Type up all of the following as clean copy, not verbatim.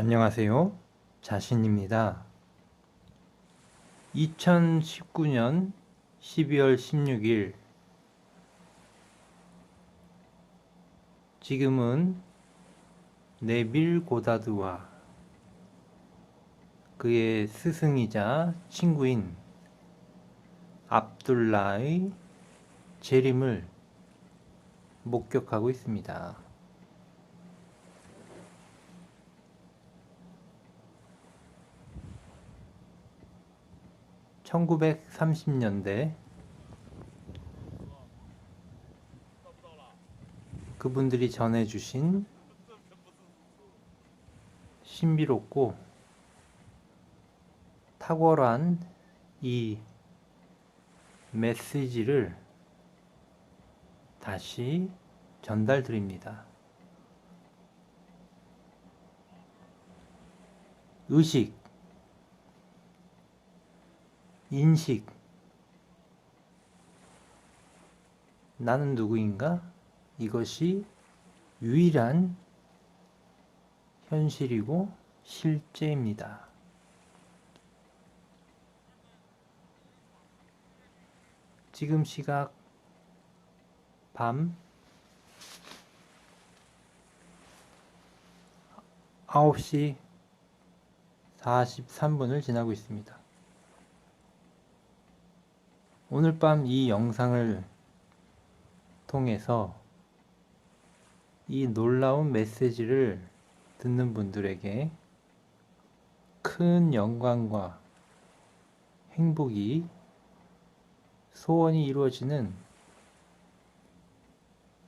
안녕하세요. 자신입니다. 2019년 12월 16일, 지금은 네빌 고다드와 그의 스승이자 친구인 압둘라의 재림을 목격하고 있습니다. 1930년대 그분들이 전해주신 신비롭고 탁월한 이 메시지를 다시 전달드립니다. 의식, 인식, 나는 누구인가? 이것이 유일한 현실이고 실제입니다. 지금 시각 밤 9시 43분을 지나고 있습니다. 오늘 밤 이 영상을 통해서 이 놀라운 메시지를 듣는 분들에게 큰 영광과 행복이, 소원이 이루어지는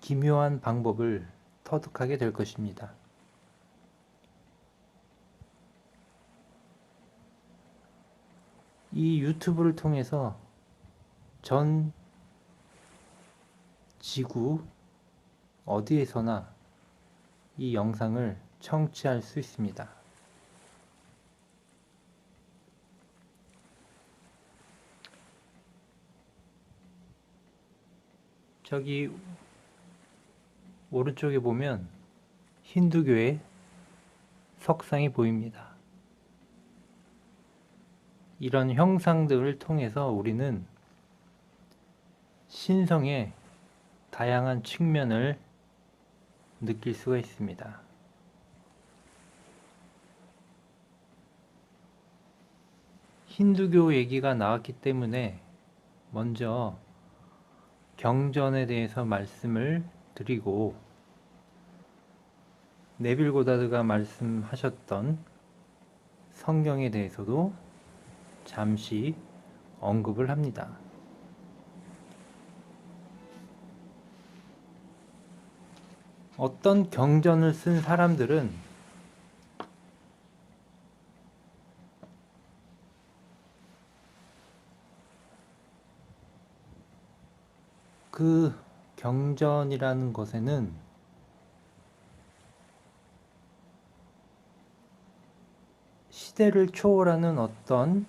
기묘한 방법을 터득하게 될 것입니다. 이 유튜브를 통해서 전 지구 어디에서나 이 영상을 청취할 수 있습니다. 저기 오른쪽에 보면 힌두교의 석상이 보입니다. 이런 형상들을 통해서 우리는 신성의 다양한 측면을 느낄 수가 있습니다. 힌두교 얘기가 나왔기 때문에 먼저 경전에 대해서 말씀을 드리고, 네빌 고다드가 말씀하셨던 성경에 대해서도 잠시 언급을 합니다. 어떤 경전을 쓴 사람들은 그 경전이라는 것에는 시대를 초월하는 어떤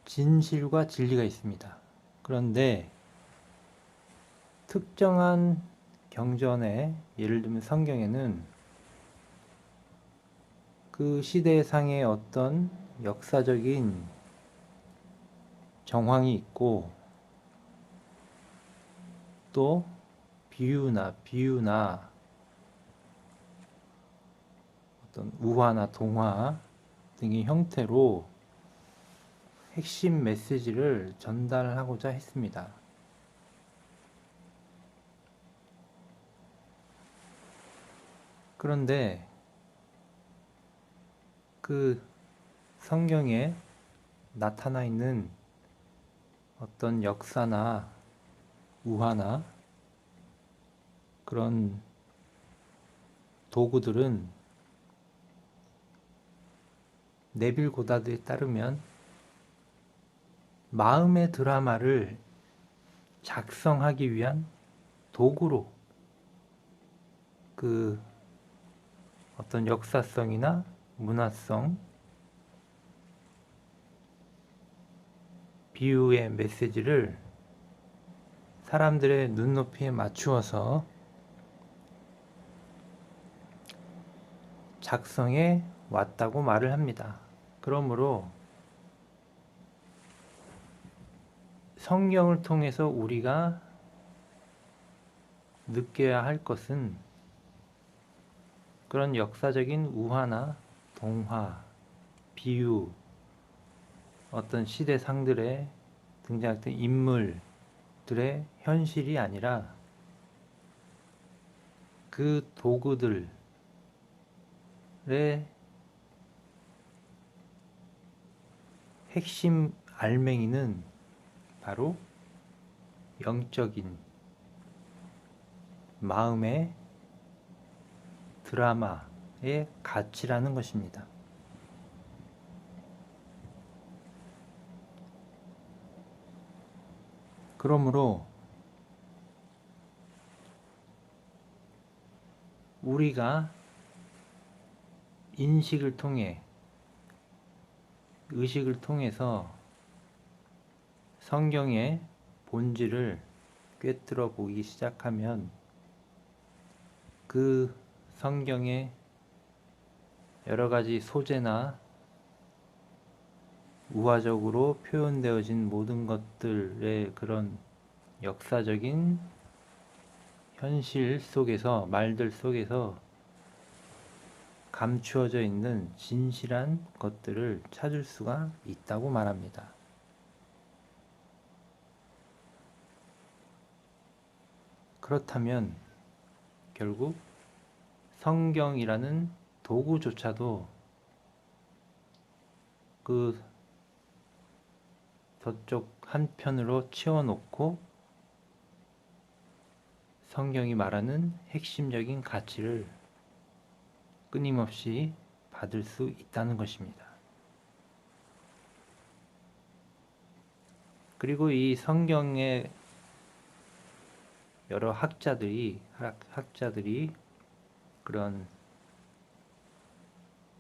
진실과 진리가 있습니다. 그런데 특정한 경전에, 예를 들면 성경에는 그 시대상의 어떤 역사적인 정황이 있고, 또 비유나 어떤 우화나 동화 등의 형태로 핵심 메시지를 전달하고자 했습니다. 그런데 그 성경에 나타나 있는 어떤 역사나 우화나 그런 도구들은 네빌 고다드에 따르면 마음의 드라마를 작성하기 위한 도구로, 그 어떤 역사성이나 문화성, 비유의 메시지를 사람들의 눈높이에 맞추어서 작성해 왔다고 말을 합니다. 그러므로 성경을 통해서 우리가 느껴야 할 것은 그런 역사적인 우화나 동화, 비유, 어떤 시대상들의 등장했던 인물들의 현실이 아니라 그 도구들의 핵심 알맹이는 바로 영적인 마음의 드라마의 가치라는 것입니다. 그러므로 우리가 인식을 통해, 의식을 통해서 성경의 본질을 꿰뚫어 보기 시작하면 그 성경의 여러 가지 소재나 우화적으로 표현되어진 모든 것들의 그런 역사적인 현실 속에서, 말들 속에서 감추어져 있는 진실한 것들을 찾을 수가 있다고 말합니다. 그렇다면 결국 성경이라는 도구조차도 그 저쪽 한편으로 치워놓고 성경이 말하는 핵심적인 가치를 끊임없이 받을 수 있다는 것입니다. 그리고 이 성경의 여러 학자들이 그런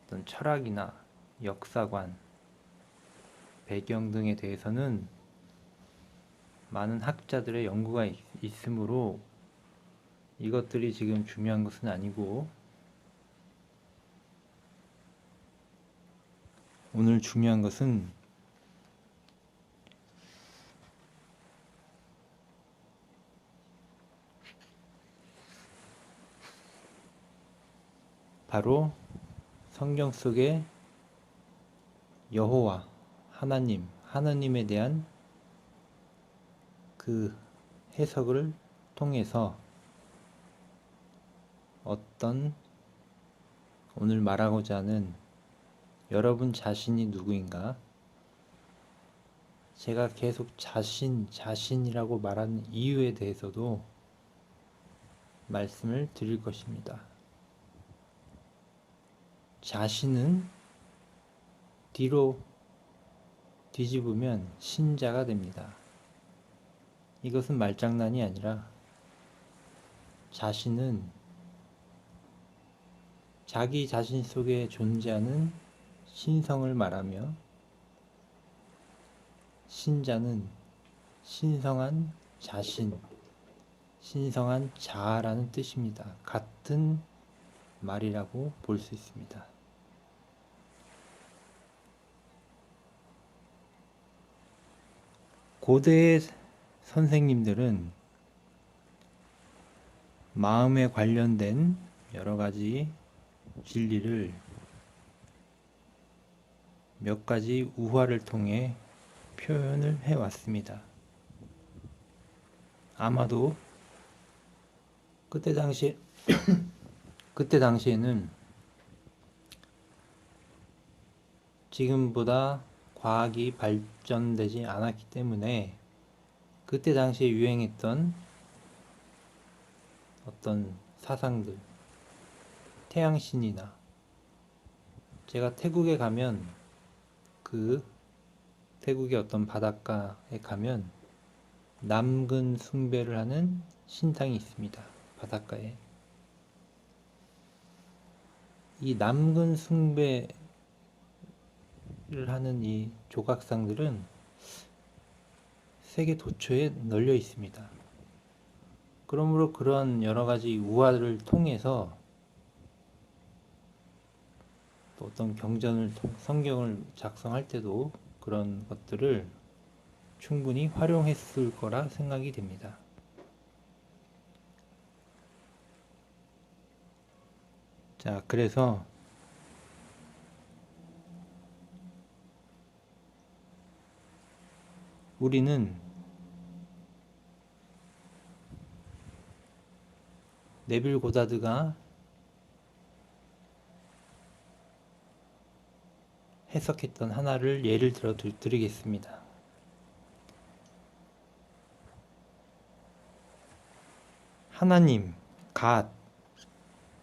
어떤 철학이나 역사관, 배경 등에 대해서는 많은 학자들의 연구가 있으므로 이것들이 지금 중요한 것은 아니고, 오늘 중요한 것은 바로 성경 속의 여호와, 하나님에 대한 그 해석을 통해서 어떤 오늘 말하고자 하는 여러분 자신이 누구인가? 제가 계속 자신이라고 말하는 이유에 대해서도 말씀을 드릴 것입니다. 자신은 뒤로 뒤집으면 신자가 됩니다. 이것은 말장난이 아니라 자신은 자기 자신 속에 존재하는 신성을 말하며, 신자는 신성한 자신, 신성한 자아라는 뜻입니다. 같은 말이라고 볼 수 있습니다. 고대의 선생님들은 마음에 관련된 여러 가지 진리를 몇 가지 우화를 통해 표현을 해왔습니다. 아마도 그때 당시에는 지금보다 과학이 발전되지 않았기 때문에 그때 당시에 유행했던 어떤 사상들, 태양신이나, 제가 태국에 가면 그 태국의 어떤 바닷가에 가면 남근 숭배를 하는 신당이 있습니다. 바닷가에. 이 남근 숭배를 하는 이 조각상들은 세계 도처에 널려 있습니다. 그러므로 그런 여러 가지 우화를 통해서 또 어떤 성경을 작성할 때도 그런 것들을 충분히 활용했을 거라 생각이 됩니다. 자, 그래서 우리는 네빌 고다드가 해석했던 하나를 예를 들어 드리겠습니다. 하나님, 갓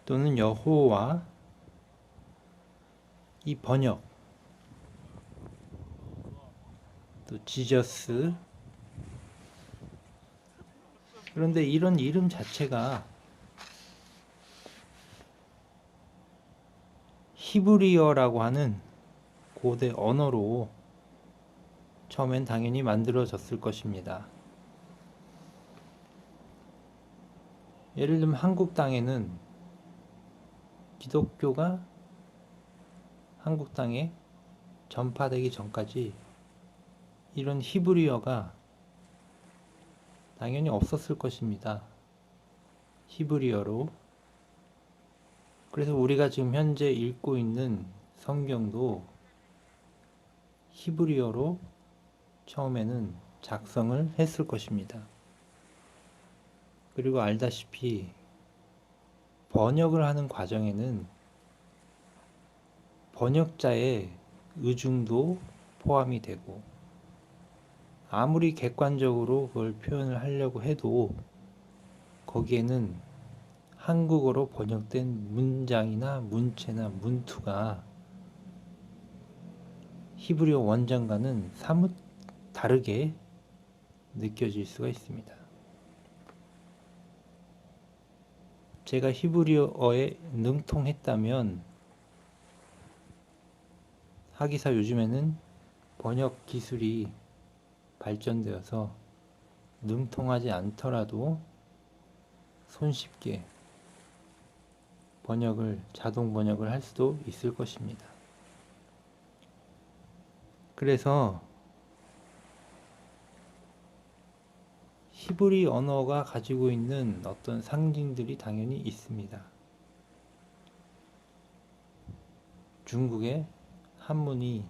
또는 여호와, 이 번역, 또 지저스, 그런데 이런 이름 자체가 히브리어라고 하는 고대 언어로 처음엔 당연히 만들어졌을 것입니다. 예를 들면 한국 땅에는 기독교가 한국 땅에 전파되기 전까지 이런 히브리어가 당연히 없었을 것입니다. 히브리어로. 그래서 우리가 지금 현재 읽고 있는 성경도 히브리어로 처음에는 작성을 했을 것입니다. 그리고 알다시피 번역을 하는 과정에는 번역자의 의중도 포함이 되고, 아무리 객관적으로 그걸 표현을 하려고 해도 거기에는 한국어로 번역된 문장이나 문체나 문투가 히브리어 원전과는 사뭇 다르게 느껴질 수가 있습니다. 제가 히브리어에 능통했다면, 하기사 요즘에는 번역 기술이 발전되어서 능통하지 않더라도 손쉽게 자동 번역을 할 수도 있을 것입니다. 그래서 히브리 언어가 가지고 있는 어떤 상징들이 당연히 있습니다. 중국의 한문이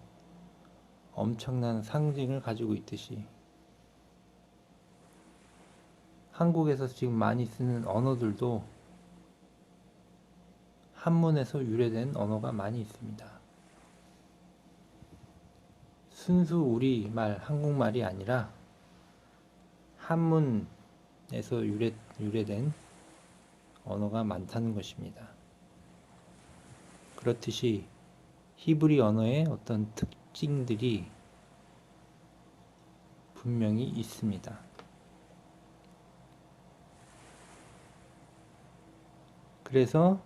엄청난 상징을 가지고 있듯이 한국에서 지금 많이 쓰는 언어들도 한문에서 유래된 언어가 많이 있습니다. 순수 우리말, 한국말이 아니라 한문에서 유래된 언어가 많다는 것입니다. 그렇듯이 히브리 언어의 어떤 특징들이 분명히 있습니다. 그래서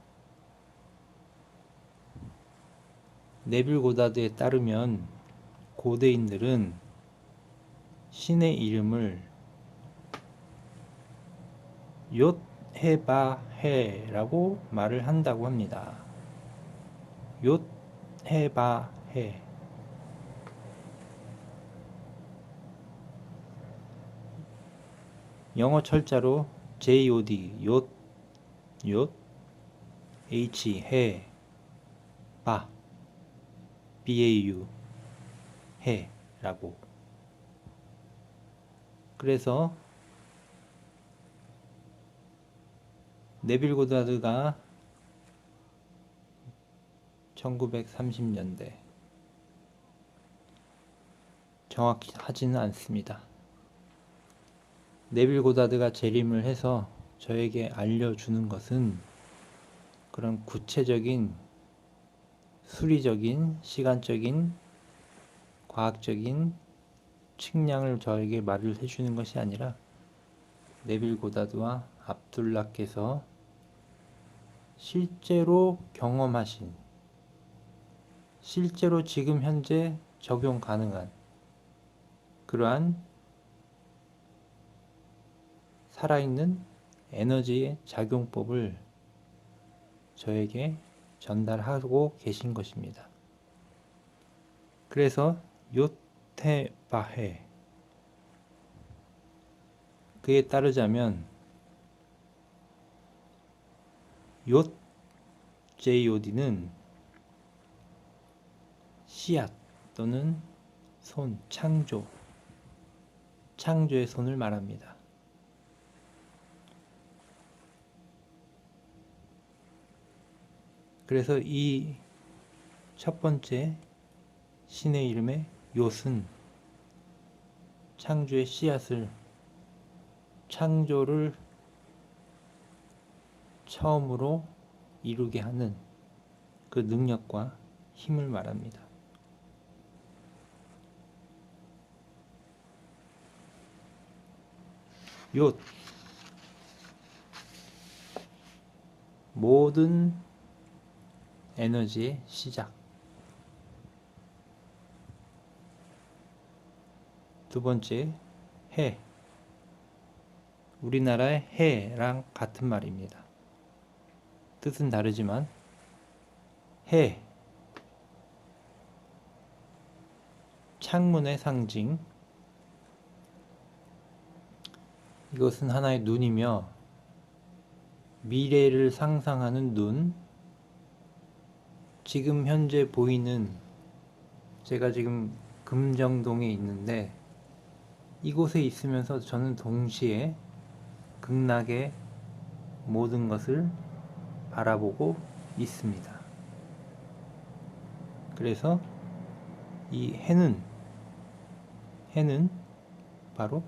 네빌 고다드에 따르면 고대인들은 신의 이름을 욤헤바헤라고 말을 한다고 합니다. 욤헤바헤. 영어 철자로 JOD, 욤, H, 해, 바, BAU, 해라고. 그래서 네빌 고다드가 1930년대, 정확히 하지는 않습니다. 네빌 고다드가 재림을 해서 저에게 알려주는 것은 그런 구체적인 수리적인 시간적인 과학적인 측량을 저에게 말을 해주는 것이 아니라 네빌 고다드와 압둘라께서 실제로 경험하신, 실제로 지금 현재 적용 가능한 그러한 살아있는 에너지의 작용법을 저에게 전달하고 계신 것입니다. 그래서 요테바헤, 그에 따르자면 욤 JOD는 씨앗 또는 손, 창조의 손을 말합니다. 그래서 이 첫 번째 신의 이름의 욤은 창조의 씨앗을, 창조를 처음으로 이루게 하는 그 능력과 힘을 말합니다. 욤, 모든 에너지의 시작. 두 번째, 해. 우리나라의 해랑 같은 말입니다. 뜻은 다르지만 해, 창문의 상징. 이것은 하나의 눈이며 미래를 상상하는 눈. 지금 현재 보이는, 제가 지금 금정동에 있는데 이곳에 있으면서 저는 동시에 극락의 모든 것을 바라보고 있습니다. 그래서 이 해는 바로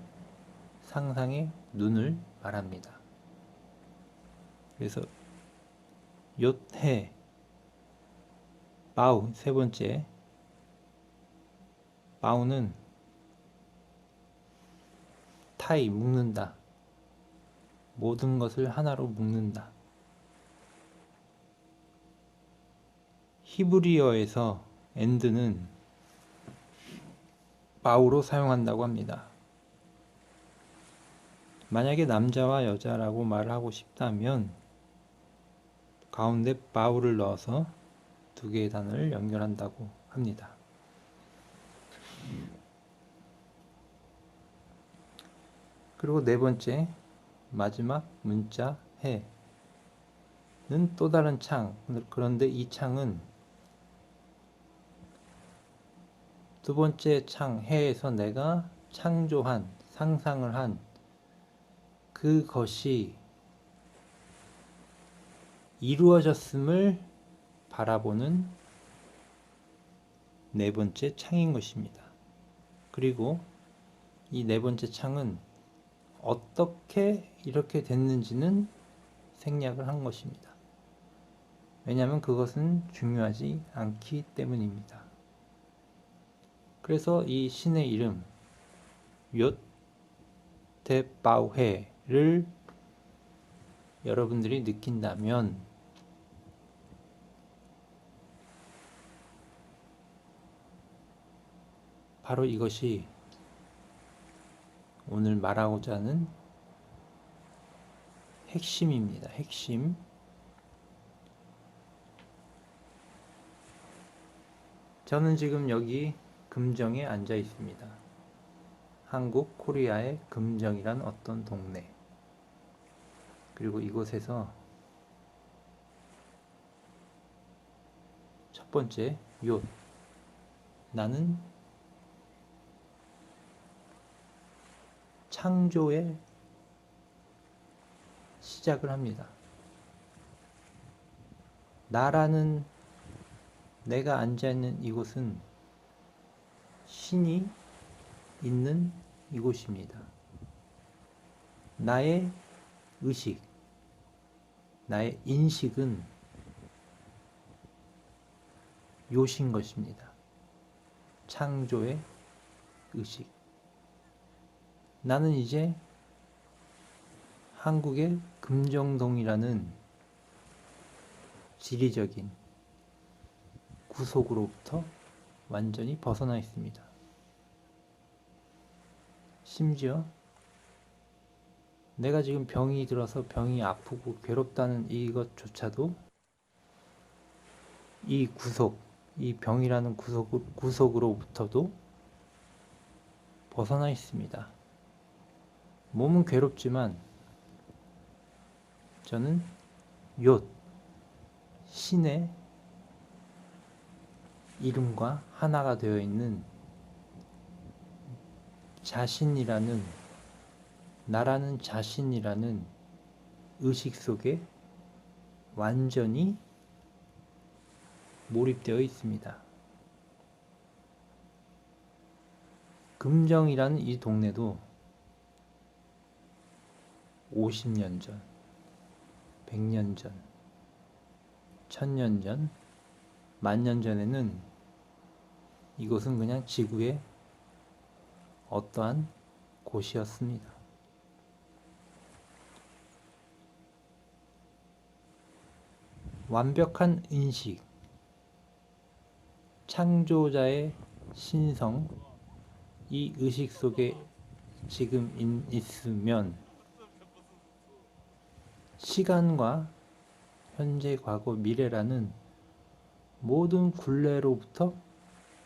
상상의 눈을 말합니다. 그래서 욤해, 바우, 세 번째 바우는 타이, 묶는다. 모든 것을 하나로 묶는다. 히브리어에서 엔드는 바우로 사용한다고 합니다. 만약에 남자와 여자라고 말하고 싶다면 가운데 바우를 넣어서 두 개의 단어를 연결한다고 합니다. 그리고 네 번째, 마지막 문자 해는 또 다른 창. 그런데 이 창은 두 번째 창, 해에서 내가 창조한, 상상을 한 그것이 이루어졌음을 바라보는 네 번째 창인 것입니다. 그리고 이 네 번째 창은 어떻게 이렇게 됐는지는 생략을 한 것입니다. 왜냐하면 그것은 중요하지 않기 때문입니다. 그래서 이 신의 이름 욤테바우헤를 여러분들이 느낀다면 바로 이것이 오늘 말하고자 하는 핵심입니다. 핵심. 저는 지금 여기 금정에 앉아 있습니다. 한국 코리아의 금정이란 어떤 동네. 그리고 이곳에서 첫 번째 욤, 나는 창조의 시작을 합니다. 나라는, 내가 앉아있는 이곳은 신이 있는 이곳입니다. 나의 의식, 나의 인식은 욤인 것입니다. 창조의 의식. 나는 이제 한국의 금정동이라는 지리적인 구속으로부터 완전히 벗어나 있습니다. 심지어 내가 지금 병이 들어서 병이 아프고 괴롭다는 이것조차도 이 이 병이라는 구속으로부터도 벗어나 있습니다. 몸은 괴롭지만 저는 신의 이름과 하나가 되어 있는 나라는 자신이라는 의식 속에 완전히 몰입되어 있습니다. 금정이라는 이 동네도 50년 전, 100년 전, 1000년 전, 10,000년 전에는 이곳은 그냥 지구의 어떠한 곳이었습니다. 완벽한 인식, 창조자의 신성, 이 의식 속에 지금 있으면 시간과 현재, 과거, 미래라는 모든 굴레로부터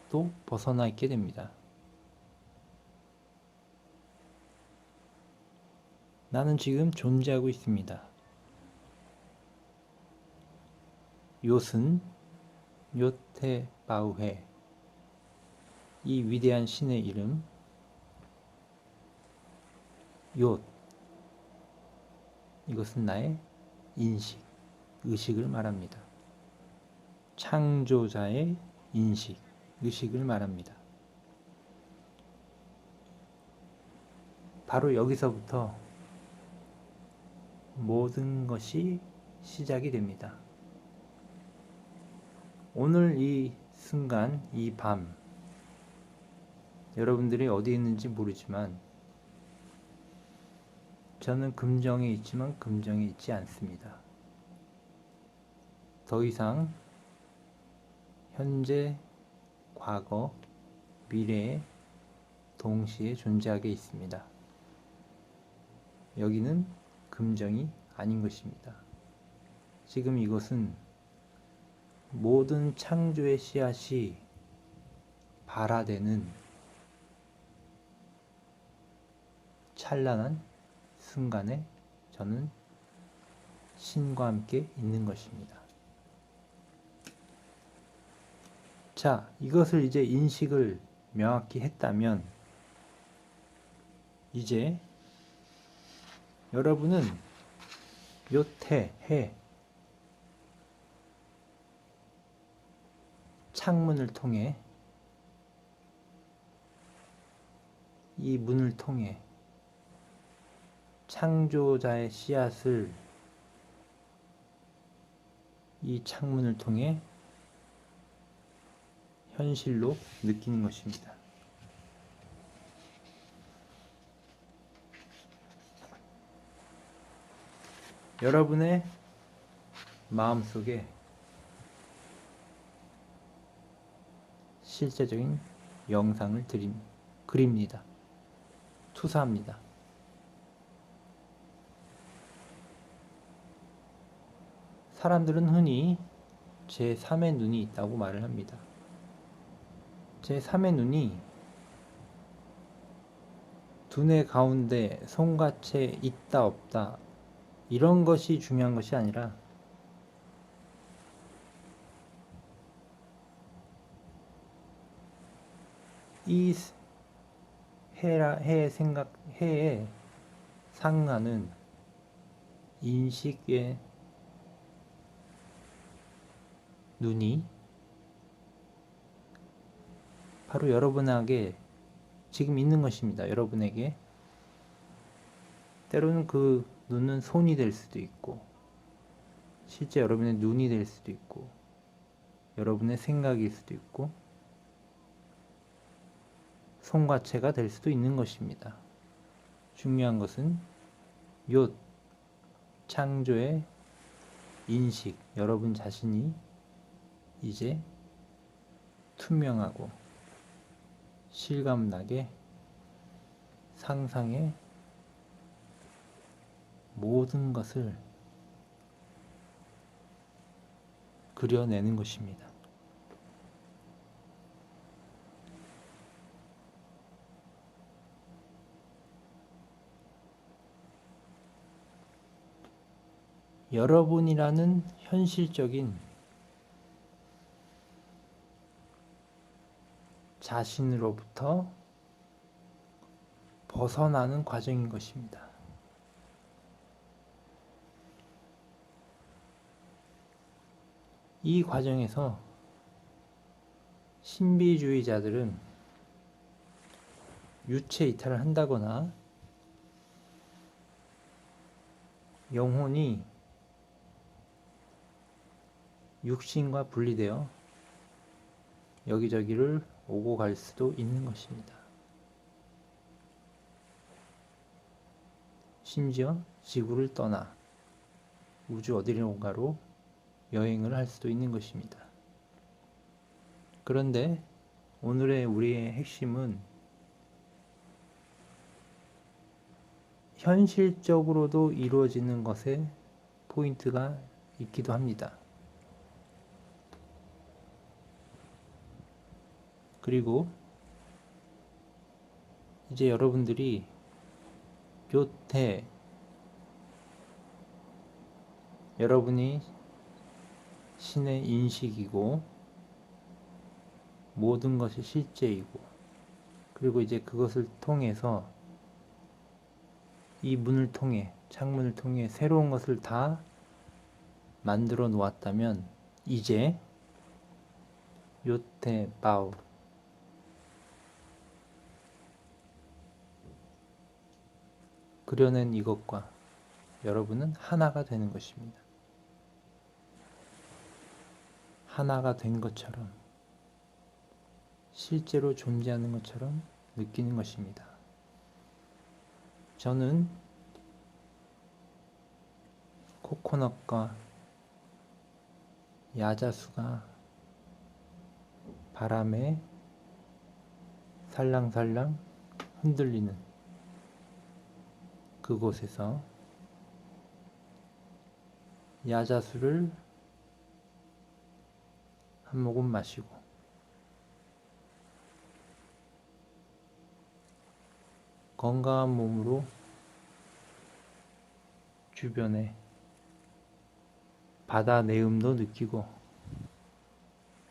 또 벗어나 있게 됩니다. 나는 지금 존재하고 있습니다. 욤은 요테바우헤, 이 위대한 신의 이름 욤, 이것은 나의 인식, 의식을 말합니다. 창조자의 인식, 의식을 말합니다. 바로 여기서부터 모든 것이 시작이 됩니다. 오늘 이 순간, 이 밤, 여러분들이 어디 있는지 모르지만 저는 금정에 있지만 금정에 있지 않습니다. 더 이상 현재, 과거, 미래에 동시에 존재하게 있습니다. 여기는 금정이 아닌 것입니다. 지금 이것은 모든 창조의 씨앗이 발화되는 찬란한 순간에 저는 신과 함께 있는 것입니다. 자, 이것을 이제 인식을 명확히 했다면 이제 여러분은 해, 창문을 통해, 이 문을 통해 창조자의 씨앗을 이 창문을 통해 현실로 느끼는 것입니다. 여러분의 마음속에 실제적인 영상을 그립니다. 투사합니다. 사람들은 흔히 제3의 눈이 있다고 말을 합니다. 제3의 눈이 두뇌 가운데 송같이 있다 없다 이런 것이 중요한 것이 아니라 이 해에 상하는 인식의 눈이 바로 여러분에게 지금 있는 것입니다. 여러분에게 때로는 그 눈은 손이 될 수도 있고 실제 여러분의 눈이 될 수도 있고 여러분의 생각일 수도 있고 송과체가 될 수도 있는 것입니다. 중요한 것은 욤, 창조의 인식, 여러분 자신이 이제 투명하고 실감나게 상상의 모든 것을 그려내는 것입니다. 여러분이라는 현실적인 자신으로부터 벗어나는 과정인 것입니다. 이 과정에서 신비주의자들은 유체 이탈을 한다거나 영혼이 육신과 분리되어 여기저기를 오고 갈 수도 있는 것입니다. 심지어 지구를 떠나 우주 어디론가로 여행을 할 수도 있는 것입니다. 그런데 오늘의 우리의 핵심은 현실적으로도 이루어지는 것에 포인트가 있기도 합니다. 그리고 이제 여러분들이 요태, 여러분이 신의 인식이고 모든 것이 실제이고, 그리고 이제 그것을 통해서 이 문을 통해, 창문을 통해 새로운 것을 다 만들어 놓았다면 이제 요테 바우, 그려낸 이것과 여러분은 하나가 되는 것입니다. 하나가 된 것처럼, 실제로 존재하는 것처럼 느끼는 것입니다. 저는 코코넛과 야자수가 바람에 살랑살랑 흔들리는 그곳에서 야자수를 한 모금 마시고 건강한 몸으로 주변에 바다 내음도 느끼고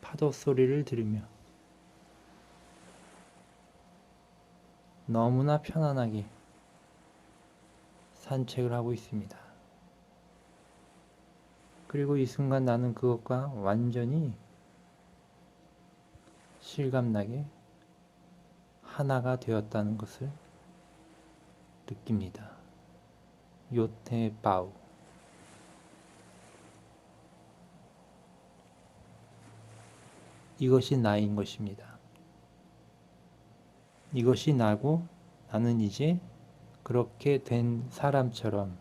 파도 소리를 들으며 너무나 편안하게 산책을 하고 있습니다. 그리고 이 순간 나는 그것과 완전히 실감나게 하나가 되었다는 것을 느낍니다. 요테 바우. 이것이 나인 것입니다. 이것이 나고 나는 이제 그렇게 된 사람처럼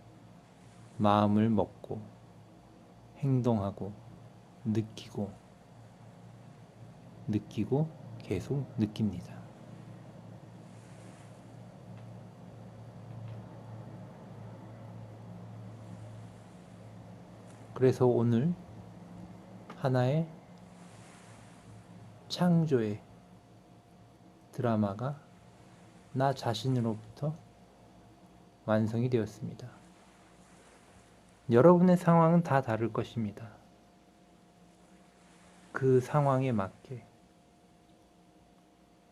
마음을 먹고 행동하고 느끼고 계속 느낍니다. 그래서 오늘 하나의 창조의 드라마가 나 자신으로부터 완성이 되었습니다. 여러분의 상황은 다 다를 것입니다. 그 상황에 맞게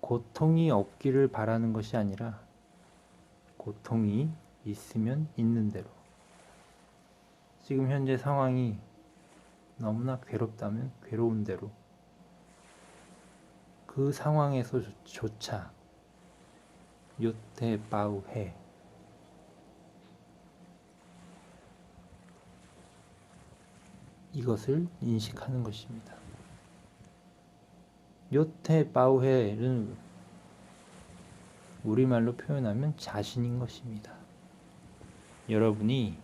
고통이 없기를 바라는 것이 아니라 고통이 있으면 있는 대로, 지금 현재 상황이 너무나 괴롭다면 괴로운 대로 그 상황에서조차 요테 바우해, 이것을 인식하는 것입니다. 요테 바우해는 우리말로 표현하면 자신인 것입니다. 여러분이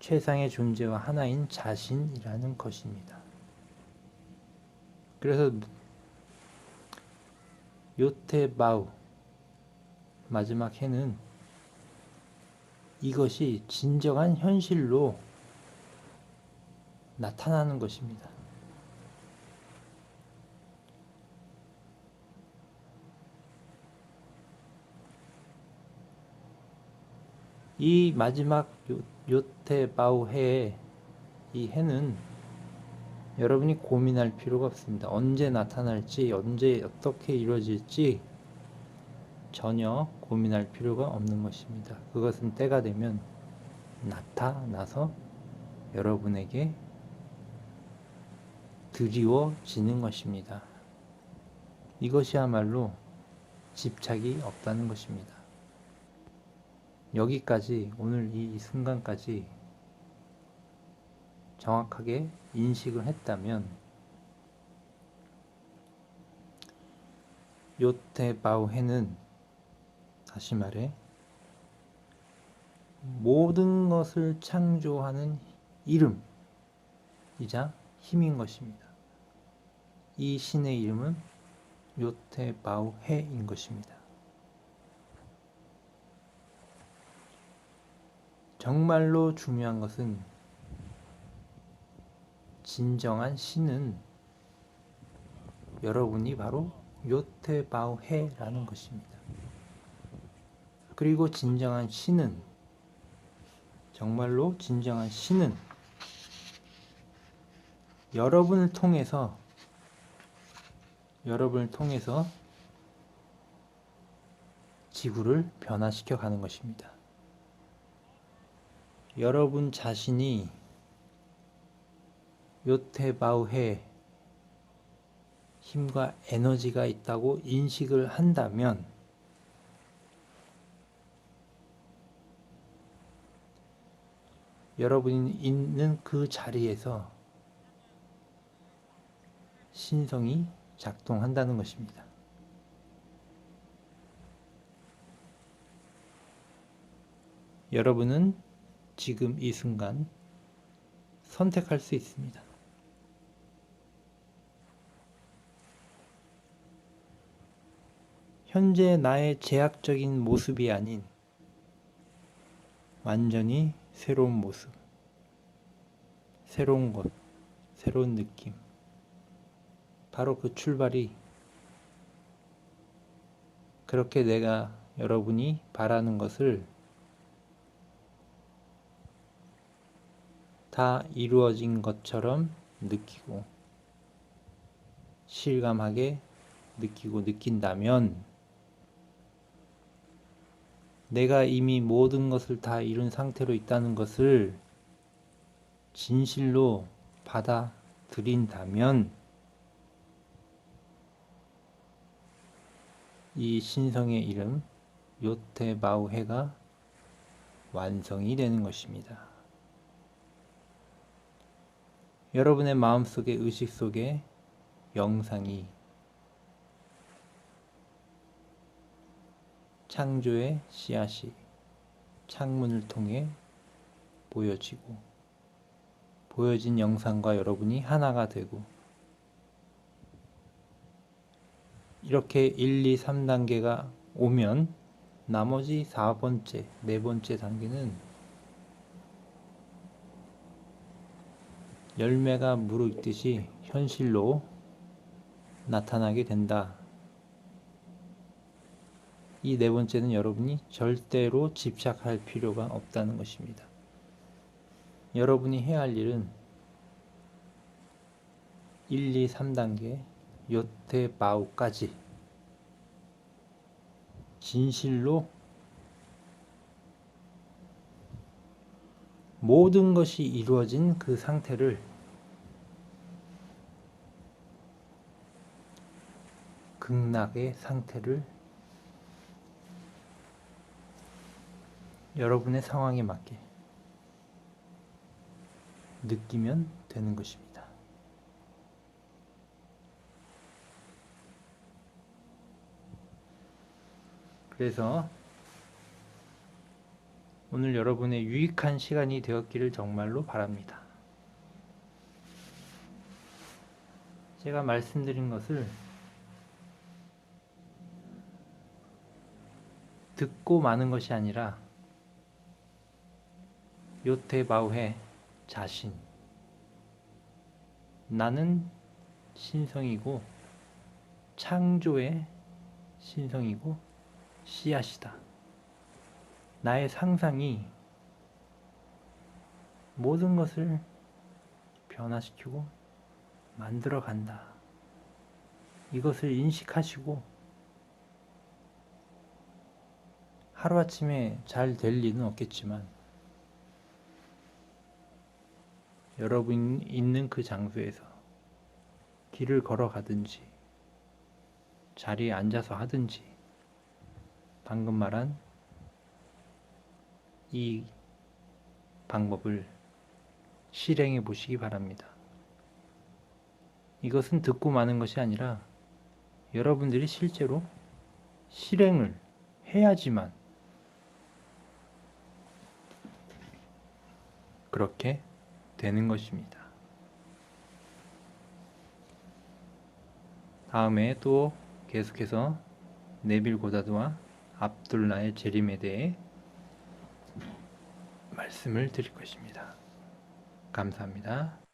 최상의 존재와 하나인 자신이라는 것입니다. 그래서 요테 바우, 마지막 해는 이것이 진정한 현실로 나타나는 것입니다. 이 마지막 요테바우해의 이 해는 여러분이 고민할 필요가 없습니다. 언제 나타날지, 언제 어떻게 이루어질지 전혀 고민할 필요가 없는 것입니다. 그것은 때가 되면 나타나서 여러분에게 드리워지는 것입니다. 이것이야말로 집착이 없다는 것입니다. 여기까지, 오늘 이 순간까지 정확하게 인식을 했다면 요테바우해는 다시 말해 모든 것을 창조하는 이름이자 힘인 것입니다. 이 신의 이름은 요테바우해인 것입니다. 정말로 중요한 것은 진정한 신은 여러분이 바로 요테바우해라는 것입니다. 그리고 진정한 신은, 정말로 진정한 신은 여러분을 통해서 지구를 변화시켜 가는 것입니다. 여러분 자신이 요테바우해 힘과 에너지가 있다고 인식을 한다면 여러분이 있는 그 자리에서 신성이 작동한다는 것입니다. 여러분은 지금 이 순간 선택할 수 있습니다. 현재 나의 제약적인 모습이 아닌 완전히 새로운 모습, 새로운 것, 새로운 느낌, 바로 그 출발이 그렇게 내가 여러분이 바라는 것을 다 이루어진 것처럼 느끼고 실감하게 느끼고 느낀다면 내가 이미 모든 것을 다 이룬 상태로 있다는 것을 진실로 받아들인다면 이 신성의 이름 요테바우해가 완성이 되는 것입니다. 여러분의 마음속에, 의식 속에 영상이 창조의 씨앗이 창문을 통해 보여지고 보여진 영상과 여러분이 하나가 되고 이렇게 1, 2, 3단계가 오면 나머지 4번째, 4번째 단계는 열매가 무르익듯이 현실로 나타나게 된다. 이 4번째는 여러분이 절대로 집착할 필요가 없다는 것입니다. 여러분이 해야 할 일은 1, 2, 3단계 요테바우까지 진실로 모든 것이 이루어진 그 상태를 극락의 상태를 여러분의 상황에 맞게 느끼면 되는 것입니다. 그래서 오늘 여러분의 유익한 시간이 되었기를 정말로 바랍니다. 제가 말씀드린 것을 듣고 마는 것이 아니라 요테바우해 자신, 나는 신성이고 창조의 신성이고 씨앗이다. 나의 상상이 모든 것을 변화시키고 만들어 간다. 이것을 인식하시고 하루아침에 잘 될 리는 없겠지만 여러분이 있는 그 장소에서 길을 걸어가든지 자리에 앉아서 하든지 방금 말한 이 방법을 실행해 보시기 바랍니다. 이것은 듣고 마는 것이 아니라 여러분들이 실제로 실행을 해야지만 그렇게 되는 것입니다. 다음에 또 계속해서 네빌 고다드와 압둘라의 재림에 대해 말씀을 드릴 것입니다. 감사합니다.